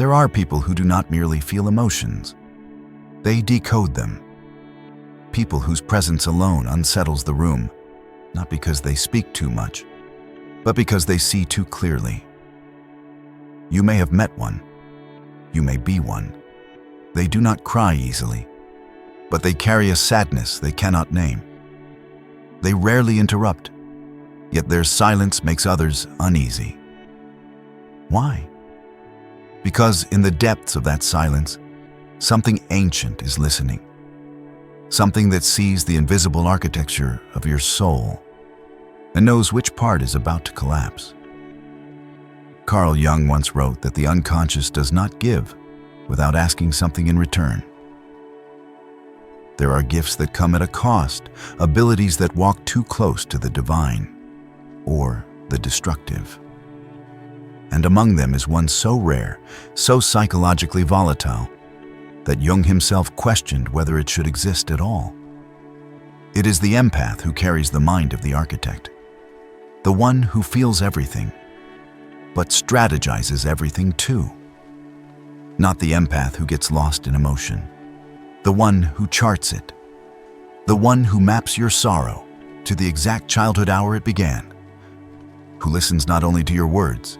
There are people who do not merely feel emotions. They decode them. People whose presence alone unsettles the room, not because they speak too much, but because they see too clearly. You may have met one. You may be one. They do not cry easily, but they carry a sadness they cannot name. They rarely interrupt, yet their silence makes others uneasy. Why? Because in the depths of that silence, something ancient is listening. Something that sees the invisible architecture of your soul and knows which part is about to collapse. Carl Jung once wrote that the unconscious does not give without asking something in return. There are gifts that come at a cost, abilities that walk too close to the divine or the destructive. And among them is one so rare, so psychologically volatile, that Jung himself questioned whether it should exist at all. It is the empath who carries the mind of the architect, the one who feels everything, but strategizes everything too. Not the empath who gets lost in emotion, the one who charts it, the one who maps your sorrow to the exact childhood hour it began, who listens not only to your words,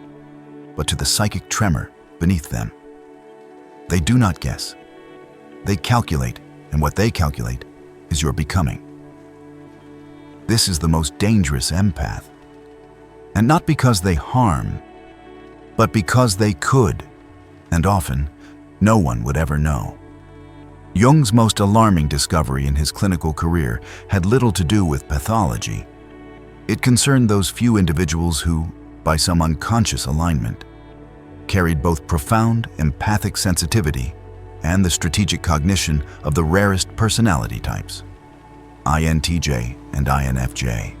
but to the psychic tremor beneath them. They do not guess. They calculate, and what they calculate is your becoming. This is the most dangerous empath, and not because they harm, but because they could, and often, no one would ever know. Jung's most alarming discovery in his clinical career had little to do with pathology. It concerned those few individuals who, by some unconscious alignment, carried both profound empathic sensitivity and the strategic cognition of the rarest personality types, INTJ and INFJ.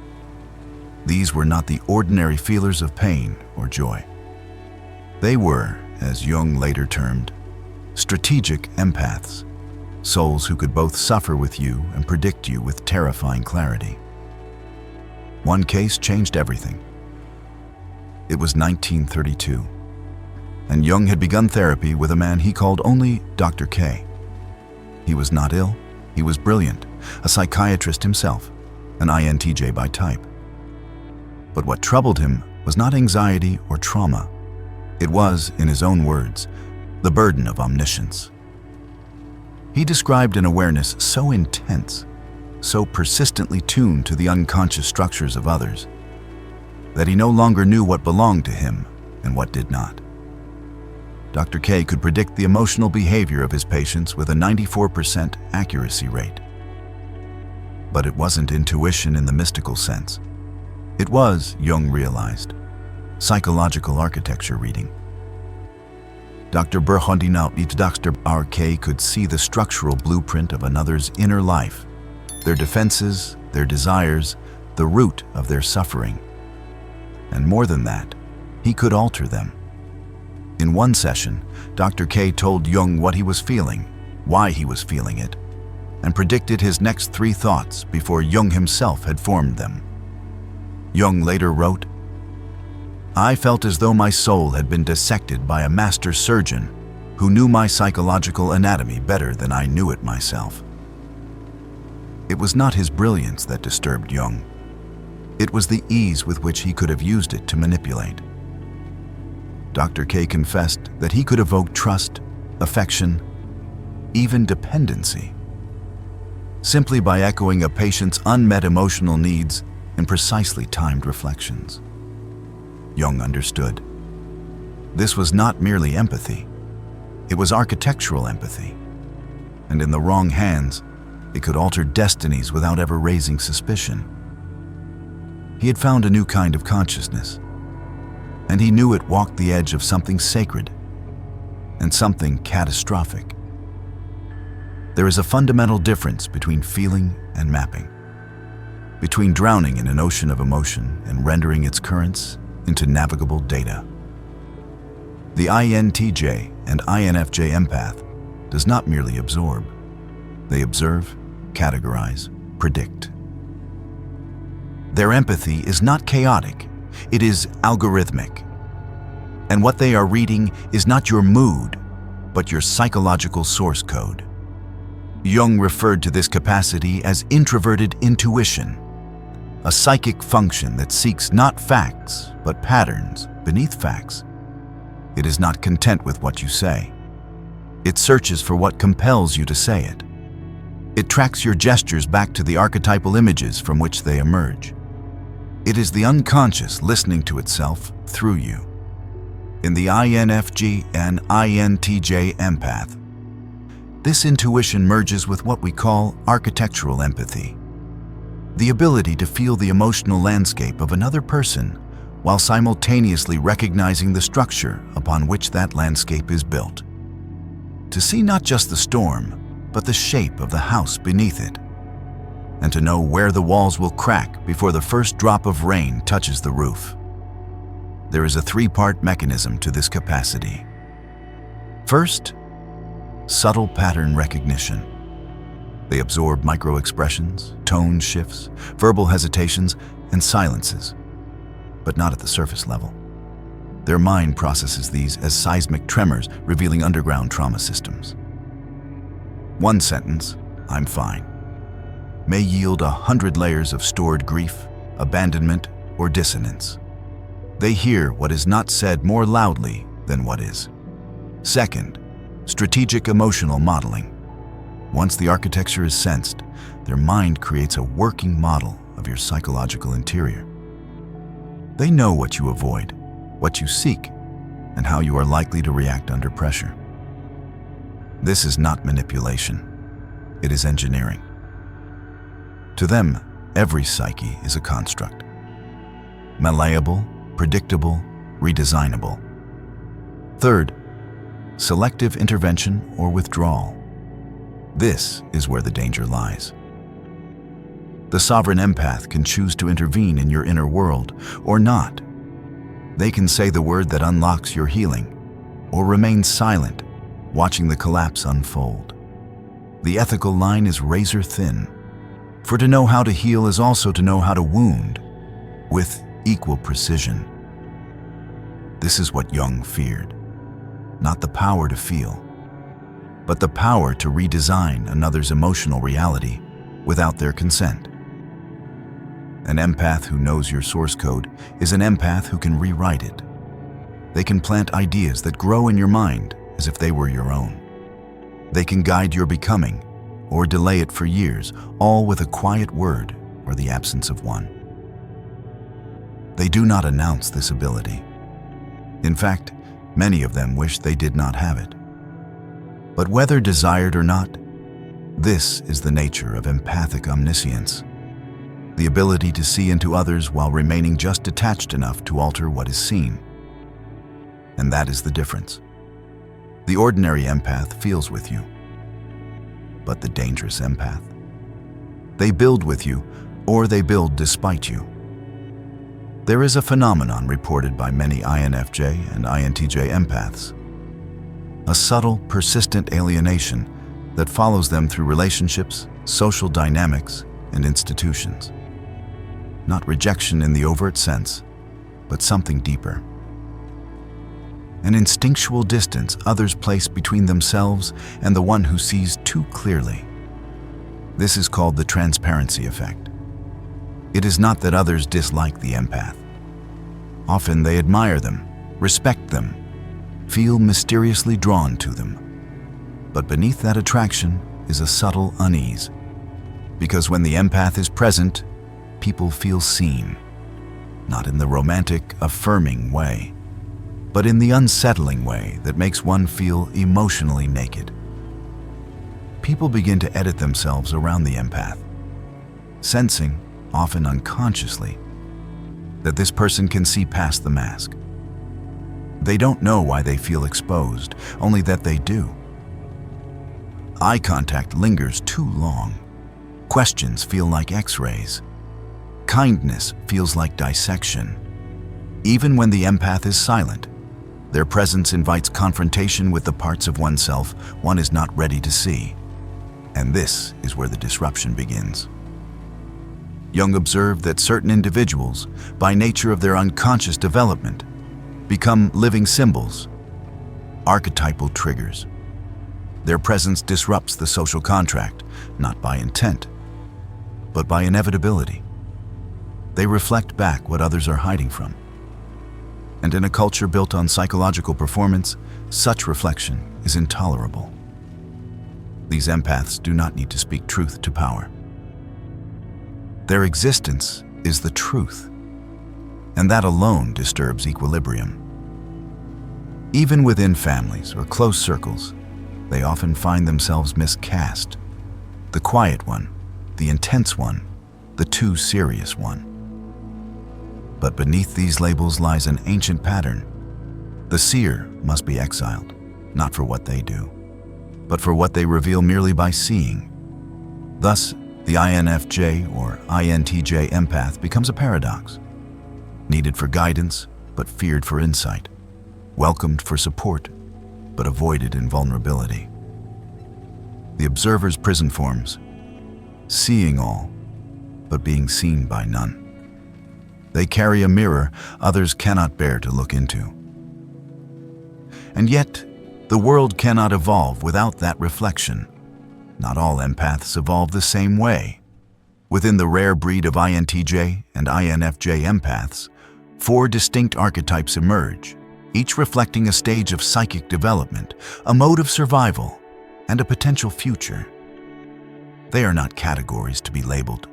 These were not the ordinary feelers of pain or joy. They were, as Jung later termed, strategic empaths, souls who could both suffer with you and predict you with terrifying clarity. One case changed everything. It was 1932, and Jung had begun therapy with a man he called only Dr. K. He was not ill, he was brilliant, a psychiatrist himself, an INTJ by type. But what troubled him was not anxiety or trauma. It was, in his own words, the burden of omniscience. He described an awareness so intense, so persistently tuned to the unconscious structures of others, that he no longer knew what belonged to him and what did not. Dr. K could predict the emotional behavior of his patients with a 94% accuracy rate. But it wasn't intuition in the mystical sense. It was, Jung realized, psychological architecture reading. Dr. K could see the structural blueprint of another's inner life, their defenses, their desires, the root of their suffering. And more than that, he could alter them. In one session, Dr. K told Jung what he was feeling, why he was feeling it, and predicted his next 3 thoughts before Jung himself had formed them. Jung later wrote, "I felt as though my soul had been dissected by a master surgeon who knew my psychological anatomy better than I knew it myself." It was not his brilliance that disturbed Jung. It was the ease with which he could have used it to manipulate. Dr. K confessed that he could evoke trust, affection, even dependency, simply by echoing a patient's unmet emotional needs in precisely timed reflections. Jung understood. This was not merely empathy. It was architectural empathy. And in the wrong hands, it could alter destinies without ever raising suspicion. He had found a new kind of consciousness, and he knew it walked the edge of something sacred and something catastrophic. There is a fundamental difference between feeling and mapping, between drowning in an ocean of emotion and rendering its currents into navigable data. The INTJ and INFJ empath does not merely absorb. They observe, categorize, predict. Their empathy is not chaotic, it is algorithmic. And what they are reading is not your mood, but your psychological source code. Jung referred to this capacity as introverted intuition, a psychic function that seeks not facts, but patterns beneath facts. It is not content with what you say. It searches for what compels you to say it. It tracks your gestures back to the archetypal images from which they emerge. It is the unconscious listening to itself through you. In the INFJ and INTJ empath, this intuition merges with what we call architectural empathy, the ability to feel the emotional landscape of another person while simultaneously recognizing the structure upon which that landscape is built. To see not just the storm, but the shape of the house beneath it, and to know where the walls will crack before the first drop of rain touches the roof. There is a three-part mechanism to this capacity. First, subtle pattern recognition. They absorb micro-expressions, tone shifts, verbal hesitations, and silences, but not at the surface level. Their mind processes these as seismic tremors revealing underground trauma systems. One sentence, "I'm fine," may yield 100 layers of stored grief, abandonment, or dissonance. They hear what is not said more loudly than what is. Second, strategic emotional modeling. Once the architecture is sensed, their mind creates a working model of your psychological interior. They know what you avoid, what you seek, and how you are likely to react under pressure. This is not manipulation. It is engineering. To them, every psyche is a construct. Malleable, predictable, redesignable. Third, selective intervention or withdrawal. This is where the danger lies. The sovereign empath can choose to intervene in your inner world or not. They can say the word that unlocks your healing, or remain silent, watching the collapse unfold. The ethical line is razor thin, for to know how to heal is also to know how to wound, with equal precision. This is what Jung feared. Not the power to feel, but the power to redesign another's emotional reality without their consent. An empath who knows your source code is an empath who can rewrite it. They can plant ideas that grow in your mind as if they were your own. They can guide your becoming or delay it for years, all with a quiet word or the absence of one. They do not announce this ability. In fact, many of them wish they did not have it. But whether desired or not, this is the nature of empathic omniscience. The ability to see into others while remaining just detached enough to alter what is seen. And that is the difference. The ordinary empath feels with you, but the dangerous empath, they build with you, or they build despite you. There is a phenomenon reported by many INFJ and INTJ empaths, a subtle, persistent alienation that follows them through relationships, social dynamics, and institutions. Not rejection in the overt sense, but something deeper. An instinctual distance others place between themselves and the one who sees too clearly. This is called the transparency effect. It is not that others dislike the empath. Often they admire them, respect them, feel mysteriously drawn to them. But beneath that attraction is a subtle unease. Because when the empath is present, people feel seen. Not in the romantic, affirming way, but in the unsettling way that makes one feel emotionally naked. People begin to edit themselves around the empath, sensing, often unconsciously, that this person can see past the mask. They don't know why they feel exposed, only that they do. Eye contact lingers too long. Questions feel like X-rays. Kindness feels like dissection. Even when the empath is silent, their presence invites confrontation with the parts of oneself one is not ready to see. And this is where the disruption begins. Jung observed that certain individuals, by nature of their unconscious development, become living symbols, archetypal triggers. Their presence disrupts the social contract, not by intent, but by inevitability. They reflect back what others are hiding from. And in a culture built on psychological performance, such reflection is intolerable. These empaths do not need to speak truth to power. Their existence is the truth, and that alone disturbs equilibrium. Even within families or close circles, they often find themselves miscast. The quiet one, the intense one, the too serious one. But beneath these labels lies an ancient pattern. The seer must be exiled, not for what they do, but for what they reveal merely by seeing. Thus, the INFJ or INTJ empath becomes a paradox. Needed for guidance, but feared for insight. Welcomed for support, but avoided in vulnerability. The observer's prison forms, seeing all, but being seen by none. They carry a mirror others cannot bear to look into. And yet, the world cannot evolve without that reflection. Not all empaths evolve the same way. Within the rare breed of INTJ and INFJ empaths, 4 distinct archetypes emerge, each reflecting a stage of psychic development, a mode of survival, and a potential future. They are not categories to be labeled,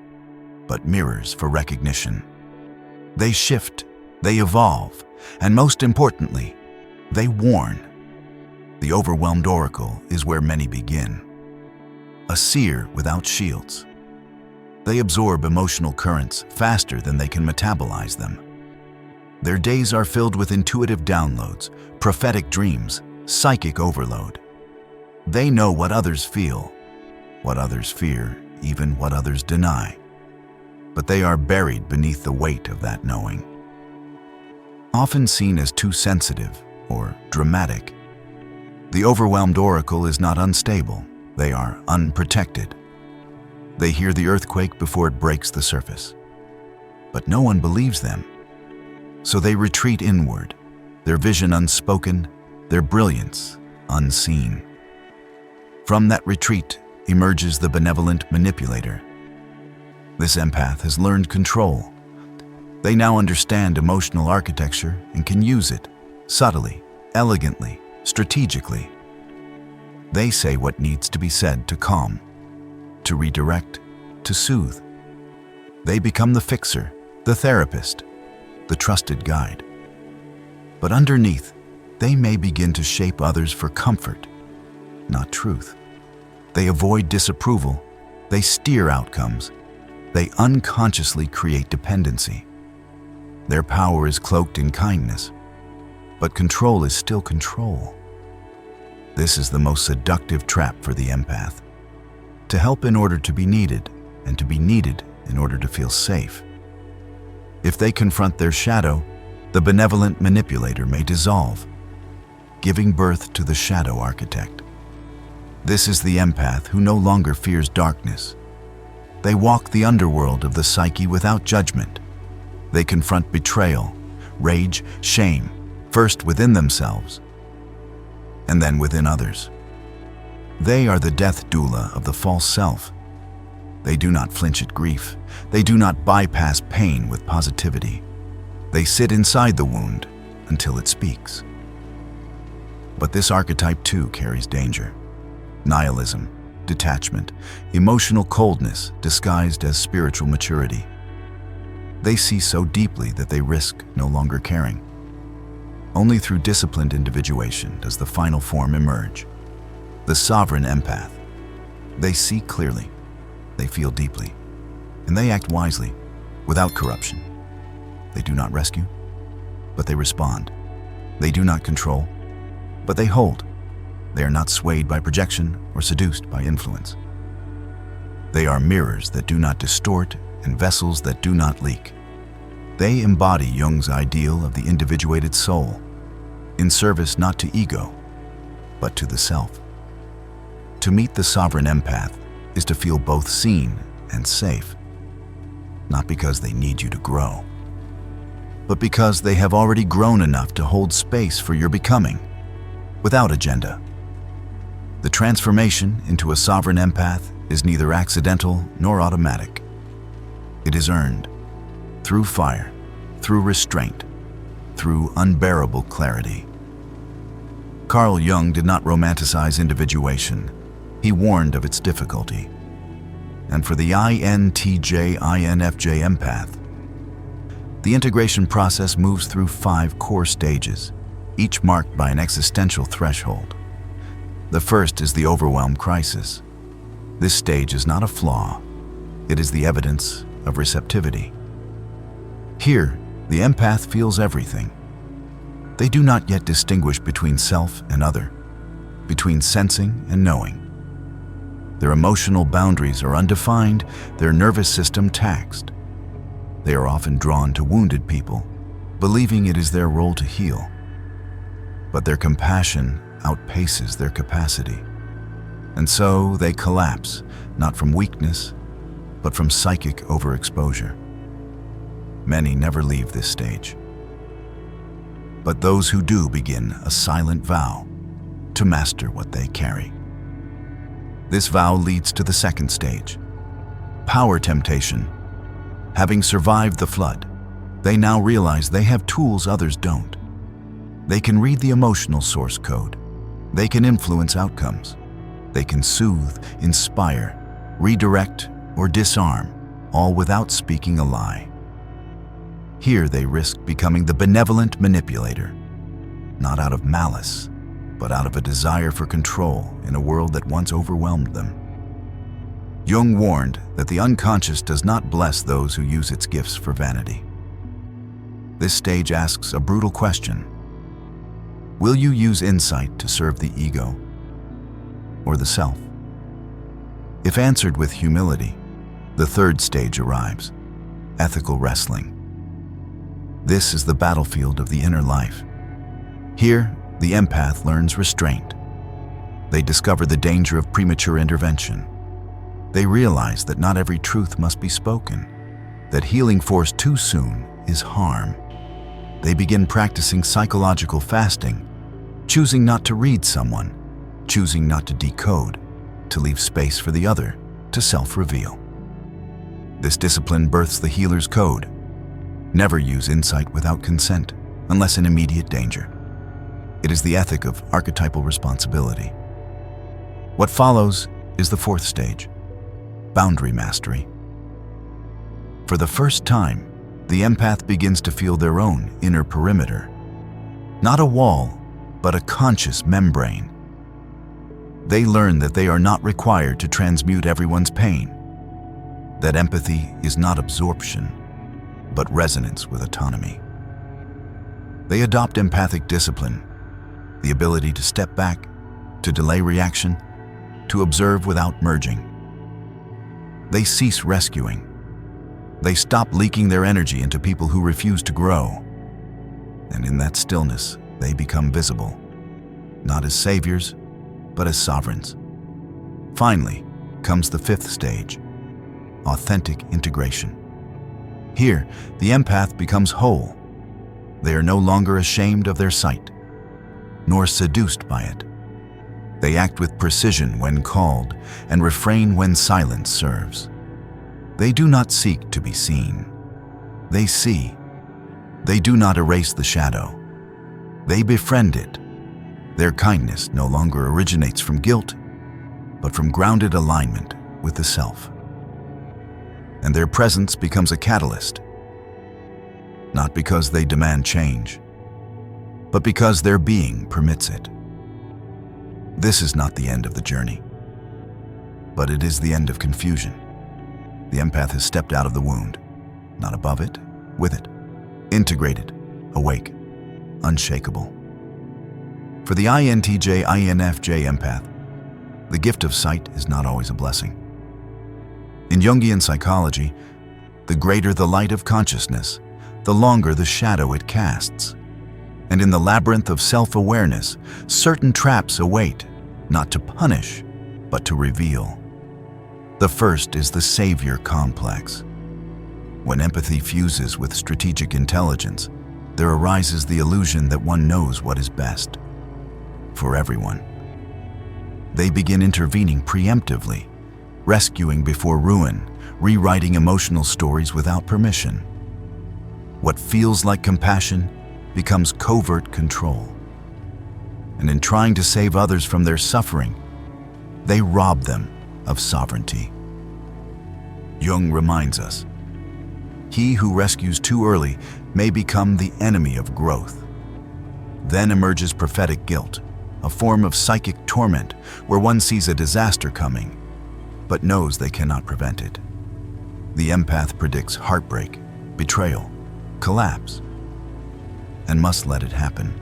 but mirrors for recognition. They shift, they evolve, and most importantly, they warn. The overwhelmed oracle is where many begin. A seer without shields. They absorb emotional currents faster than they can metabolize them. Their days are filled with intuitive downloads, prophetic dreams, psychic overload. They know what others feel, what others fear, even what others deny. But they are buried beneath the weight of that knowing. Often seen as too sensitive or dramatic, the overwhelmed oracle is not unstable. They are unprotected. They hear the earthquake before it breaks the surface. But no one believes them. So they retreat inward, their vision unspoken, their brilliance unseen. From that retreat emerges the benevolent manipulator. This empath has learned control. They now understand emotional architecture and can use it subtly, elegantly, strategically. They say what needs to be said to calm, to redirect, to soothe. They become the fixer, the therapist, the trusted guide. But underneath, they may begin to shape others for comfort, not truth. They avoid disapproval, they steer outcomes, they unconsciously create dependency. Their power is cloaked in kindness, but control is still control. This is the most seductive trap for the empath. To help in order to be needed, and to be needed in order to feel safe. If they confront their shadow, the benevolent manipulator may dissolve, giving birth to the shadow architect. This is the empath who no longer fears darkness. They walk the underworld of the psyche without judgment. They confront betrayal, rage, shame, first within themselves, and then within others. They are the death doula of the false self. They do not flinch at grief. They do not bypass pain with positivity. They sit inside the wound until it speaks. But this archetype too carries danger. Nihilism, detachment, emotional coldness disguised as spiritual maturity. They see so deeply that they risk no longer caring. Only through disciplined individuation does the final form emerge. The sovereign empath. They see clearly, they feel deeply, and they act wisely, without corruption. They do not rescue, but they respond. They do not control, but they hold. They are not swayed by projection or seduced by influence. They are mirrors that do not distort and vessels that do not leak. They embody Jung's ideal of the individuated soul, in service not to ego, but to the self. To meet the sovereign empath is to feel both seen and safe, not because they need you to grow, but because they have already grown enough to hold space for your becoming, without agenda. The transformation into a sovereign empath is neither accidental nor automatic. It is earned through fire, through restraint, through unbearable clarity. Carl Jung did not romanticize individuation. He warned of its difficulty. And for the INTJ, INFJ empath, the integration process moves through 5 core stages, each marked by an existential threshold. The first is the overwhelm crisis. This stage is not a flaw. It is the evidence of receptivity. Here, the empath feels everything. They do not yet distinguish between self and other, between sensing and knowing. Their emotional boundaries are undefined, their nervous system taxed. They are often drawn to wounded people, believing it is their role to heal. But their compassion outpaces their capacity. And so they collapse, not from weakness, but from psychic overexposure. Many never leave this stage. But those who do begin a silent vow to master what they carry. This vow leads to the second stage, power temptation. Having survived the flood, they now realize they have tools others don't. They can read the emotional source code. They can influence outcomes. They can soothe, inspire, redirect, or disarm, all without speaking a lie. Here they risk becoming the benevolent manipulator, not out of malice, but out of a desire for control in a world that once overwhelmed them. Jung warned that the unconscious does not bless those who use its gifts for vanity. This stage asks a brutal question. Will you use insight to serve the ego or the self? If answered with humility, the third stage arrives, ethical wrestling. This is the battlefield of the inner life. Here, the empath learns restraint. They discover the danger of premature intervention. They realize that not every truth must be spoken, that healing forced too soon is harm. They begin practicing psychological fasting, choosing not to read someone, choosing not to decode, to leave space for the other to self-reveal. This discipline births the healer's code. Never use insight without consent, unless in immediate danger. It is the ethic of archetypal responsibility. What follows is the fourth stage, boundary mastery. For the first time, the empath begins to feel their own inner perimeter. Not a wall, but a conscious membrane. They learn that they are not required to transmute everyone's pain, that empathy is not absorption, but resonance with autonomy. They adopt empathic discipline, the ability to step back, to delay reaction, to observe without merging. They cease rescuing. They stop leaking their energy into people who refuse to grow. And in that stillness, they become visible, not as saviors, but as sovereigns. Finally comes the fifth stage, authentic integration. Here, the empath becomes whole. They are no longer ashamed of their sight, nor seduced by it. They act with precision when called and refrain when silence serves. They do not seek to be seen. They see. They do not erase the shadow. They befriend it. Their kindness no longer originates from guilt, but from grounded alignment with the self. And their presence becomes a catalyst, not because they demand change, but because their being permits it. This is not the end of the journey, but it is the end of confusion. The empath has stepped out of the wound, not above it, with it, integrated, awake, unshakable. For the INTJ, INFJ empath, the gift of sight is not always a blessing. In Jungian psychology, the greater the light of consciousness, the longer the shadow it casts. And in the labyrinth of self-awareness, certain traps await, not to punish, but to reveal. The first is the savior complex. When empathy fuses with strategic intelligence, there arises the illusion that one knows what is best for everyone. They begin intervening preemptively, rescuing before ruin, rewriting emotional stories without permission. What feels like compassion becomes covert control. And in trying to save others from their suffering, they rob them of sovereignty. Jung reminds us, he who rescues too early may become the enemy of growth. Then emerges prophetic guilt, a form of psychic torment where one sees a disaster coming, but knows they cannot prevent it. The empath predicts heartbreak, betrayal, collapse, and must let it happen.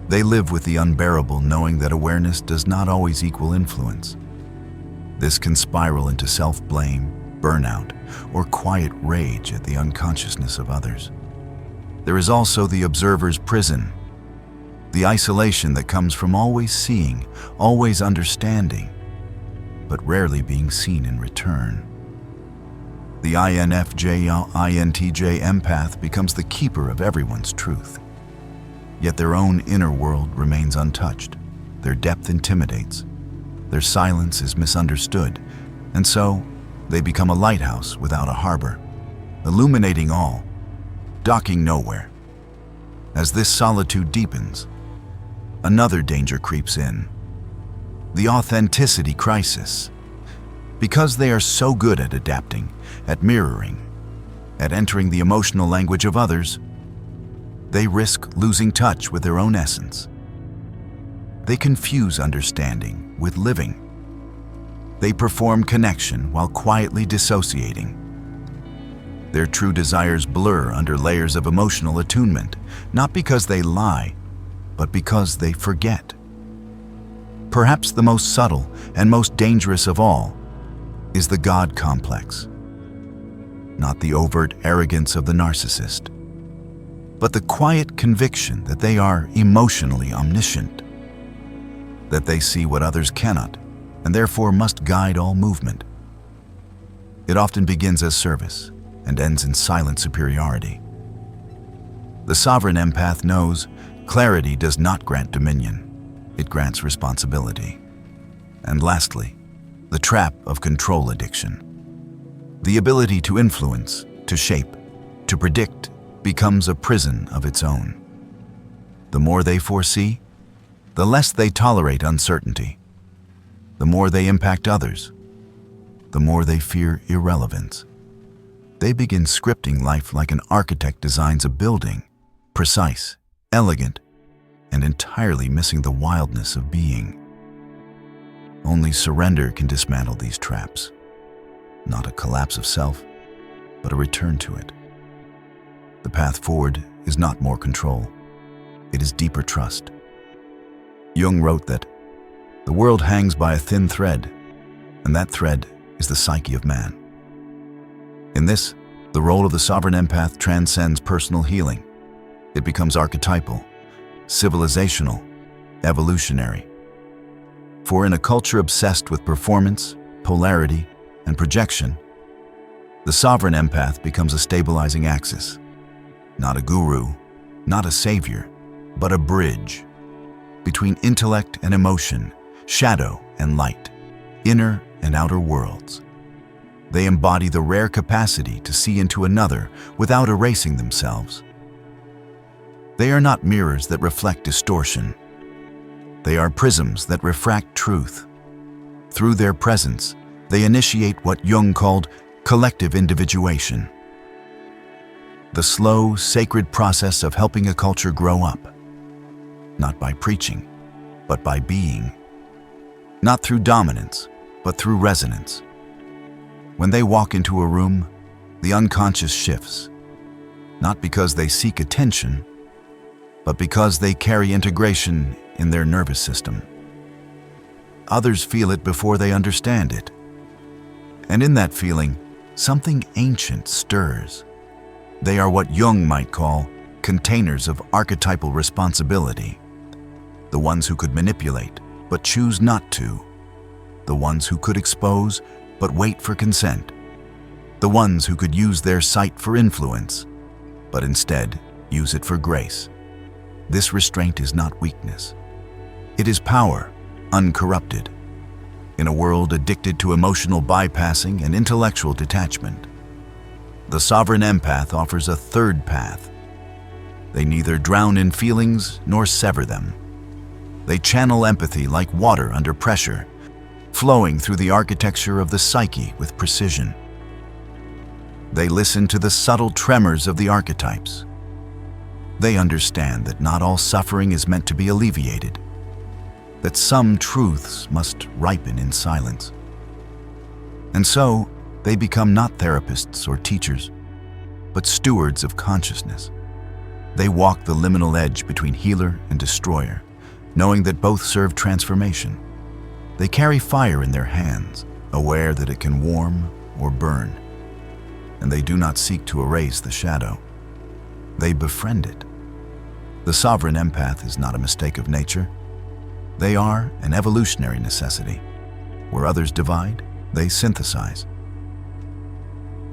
They live with the unbearable, knowing that awareness does not always equal influence. This can spiral into self-blame, burnout, or quiet rage at the unconsciousness of others. There is also the observer's prison, the isolation that comes from always seeing, always understanding, but rarely being seen in return. The INFJ, INTJ empath becomes the keeper of everyone's truth. Yet their own inner world remains untouched. Their depth intimidates. Their silence is misunderstood, and so they become a lighthouse without a harbor, illuminating all, docking nowhere. As this solitude deepens, another danger creeps in: the authenticity crisis. Because they are so good at adapting, at mirroring, at entering the emotional language of others, they risk losing touch with their own essence. They confuse understanding with living. They perform connection while quietly dissociating. Their true desires blur under layers of emotional attunement, not because they lie, but because they forget. Perhaps the most subtle and most dangerous of all is the God complex. Not the overt arrogance of the narcissist, but the quiet conviction that they are emotionally omniscient, that they see what others cannot, and therefore must guide all movement. It often begins as service and ends in silent superiority. The sovereign empath knows clarity does not grant dominion, it grants responsibility. And lastly, the trap of control addiction. The ability to influence, to shape, to predict becomes a prison of its own. The more they foresee, the less they tolerate uncertainty. The more they impact others, the more they fear irrelevance. They begin scripting life like an architect designs a building, precise, elegant, and entirely missing the wildness of being. Only surrender can dismantle these traps. Not a collapse of self, but a return to it. The path forward is not more control. It is deeper trust. Jung wrote that the world hangs by a thin thread, and that thread is the psyche of man. In this, the role of the sovereign empath transcends personal healing. It becomes archetypal, civilizational, evolutionary. For in a culture obsessed with performance, polarity, and projection, the sovereign empath becomes a stabilizing axis. Not a guru, not a savior, but a bridge between intellect and emotion, shadow and light, inner and outer worlds. They embody the rare capacity to see into another without erasing themselves. They are not mirrors that reflect distortion. They are prisms that refract truth. Through their presence, they initiate what Jung called collective individuation. The slow, sacred process of helping a culture grow up. Not by preaching, but by being. Not through dominance, but through resonance. When they walk into a room, the unconscious shifts, not because they seek attention, but because they carry integration in their nervous system. Others feel it before they understand it. And in that feeling, something ancient stirs. They are what Jung might call containers of archetypal responsibility. The ones who could manipulate, but choose not to. The ones who could expose, but wait for consent. The ones who could use their sight for influence, but instead use it for grace. This restraint is not weakness. It is power, uncorrupted. In a world addicted to emotional bypassing and intellectual detachment, the sovereign empath offers a third path. They neither drown in feelings nor sever them. They channel empathy like water under pressure, flowing through the architecture of the psyche with precision. They listen to the subtle tremors of the archetypes. They understand that not all suffering is meant to be alleviated, that some truths must ripen in silence. And so, they become not therapists or teachers, but stewards of consciousness. They walk the liminal edge between healer and destroyer, knowing that both serve transformation. They carry fire in their hands, aware that it can warm or burn. And they do not seek to erase the shadow. They befriend it. The sovereign empath is not a mistake of nature. They are an evolutionary necessity. Where others divide, they synthesize.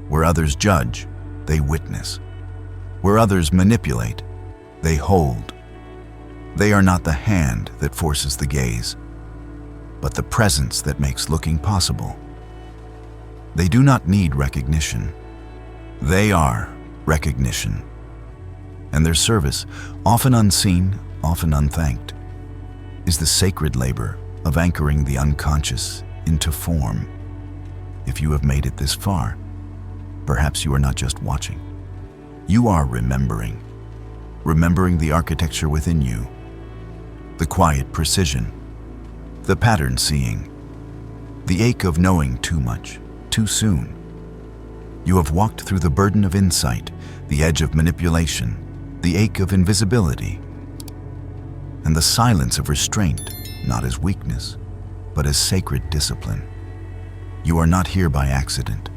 Where others judge, they witness. Where others manipulate, they hold. They are not the hand that forces the gaze, but the presence that makes looking possible. They do not need recognition. They are recognition. And their service, often unseen, often unthanked, is the sacred labor of anchoring the unconscious into form. If you have made it this far, perhaps you are not just watching. You are remembering the architecture within you, the quiet precision, the pattern seeing, the ache of knowing too much, too soon. You have walked through the burden of insight, the edge of manipulation, the ache of invisibility, and the silence of restraint, not as weakness, but as sacred discipline. You are not here by accident.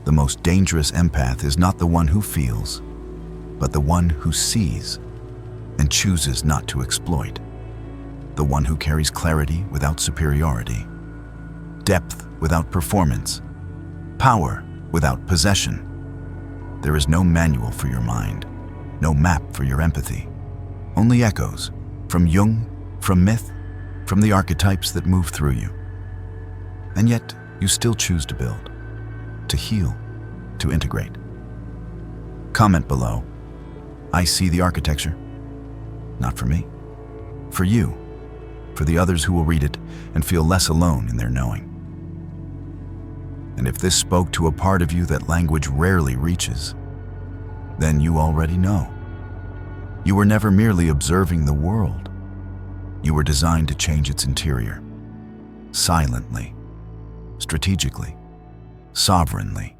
The most dangerous empath is not the one who feels, but the one who sees and chooses not to exploit. The one who carries clarity without superiority, depth without performance, power without possession. There is no manual for your mind, no map for your empathy, only echoes from Jung, from myth, from the archetypes that move through you. And yet, you still choose to build, to heal, to integrate. Comment below. I see the architecture. Not for me, for you, for the others who will read it and feel less alone in their knowing. And if this spoke to a part of you that language rarely reaches, then you already know. You were never merely observing the world. You were designed to change its interior, silently, strategically, sovereignly.